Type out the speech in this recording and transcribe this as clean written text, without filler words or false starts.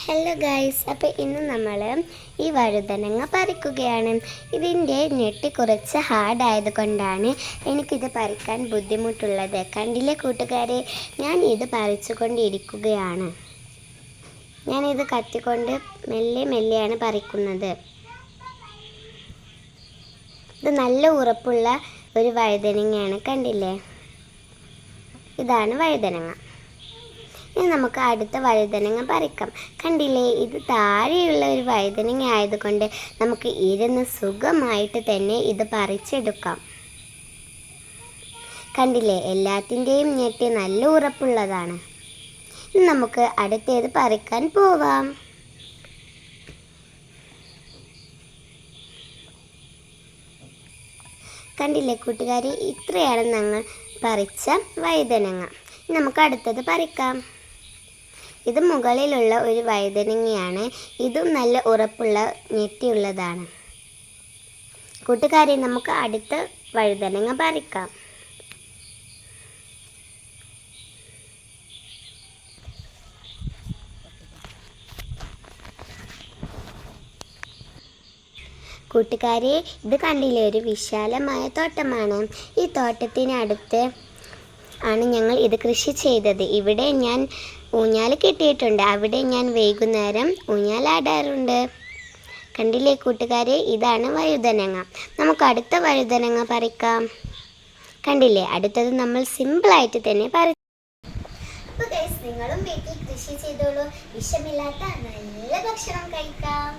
Hello guys, അപ്പോൾ ഇന്ന് നമ്മൾ ഈ വഴുതനങ്ങ പറിക്കുകയാണ്. ഇതിൻ്റെ ഞെട്ടി കുറച്ച് ഹാർഡായത് കൊണ്ടാണ് എനിക്കിത് പറിക്കാൻ ബുദ്ധിമുട്ടുള്ളത്. കണ്ടില്ലേ കൂട്ടുകാരെ, ഞാൻ ഇത് പറിച്ചുകൊണ്ടിരിക്കുകയാണ്. ഞാനിത് കത്തിക്കൊണ്ട് മെല്ലെ മെല്ലെയാണ് പറിക്കുന്നത്. ഇത് നല്ല ഉറപ്പുള്ള ഒരു വഴുതനങ്ങയാണ്. കണ്ടില്ലേ, ഇതാണ് വഴുതനങ്ങ. ഇനി നമുക്ക് അടുത്ത വഴുതനങ്ങ പറിക്കാം. കണ്ടില്ലേ, ഇത് താഴെയുള്ള ഒരു വഴുതനങ്ങ ആയതുകൊണ്ട് നമുക്ക് ഇരുന്ന് സുഖമായിട്ട് തന്നെ ഇത് പറിച്ചെടുക്കാം. കണ്ടില്ലേ, എല്ലാത്തിൻ്റെയും ഞെട്ടി നല്ല ഉറപ്പുള്ളതാണ്. ഇനി നമുക്ക് അടുത്തേത് പറിക്കാൻ പോവാം. കണ്ടില്ലേ കൂട്ടുകാരെ, ഇത്രയാണ് ഞങ്ങൾ പറിച്ച വഴുതനങ്ങ. നമുക്ക് അടുത്തത് പറിക്കാം. ഇത് മുകളിലുള്ള ഒരു വഴുതനങ്ങയാണ്. ഇതും നല്ല ഉറപ്പുള്ള ഞെട്ടിയുള്ളതാണ്. കൂട്ടുകാരെ, നമുക്ക് അടുത്ത വഴുതനങ്ങ പറിക്കാം. കൂട്ടുകാരെ, ഇത് കണ്ടില്ലേ, ഒരു വിശാലമായ തോട്ടമാണ്. ഈ തോട്ടത്തിനടുത്ത് ആണ് ഞങ്ങൾ ഇത് കൃഷി ചെയ്തത്. ഇവിടെ ഞാൻ ഊഞ്ഞാൽ കെട്ടിയിട്ടുണ്ട്. അവിടെ ഞാൻ വൈകുന്നേരം ഊഞ്ഞാലാടാറുണ്ട്. കണ്ടില്ലേ കൂട്ടുകാരെ, ഇതാണ് വഴുതനങ്ങ. നമുക്ക് അടുത്ത വഴുതനങ്ങ പറിക്കാം. കണ്ടില്ലേ, അടുത്തത് നമ്മൾ സിമ്പിളായിട്ട് തന്നെ പറിച്ചു. അപ്പോൾ ഗൈസ്, നിങ്ങളും വീട്ടിൽ കൃഷി ചെയ്തോളൂ. വിഷമില്ലാത്ത നല്ല ഭക്ഷണം കഴിക്കാം.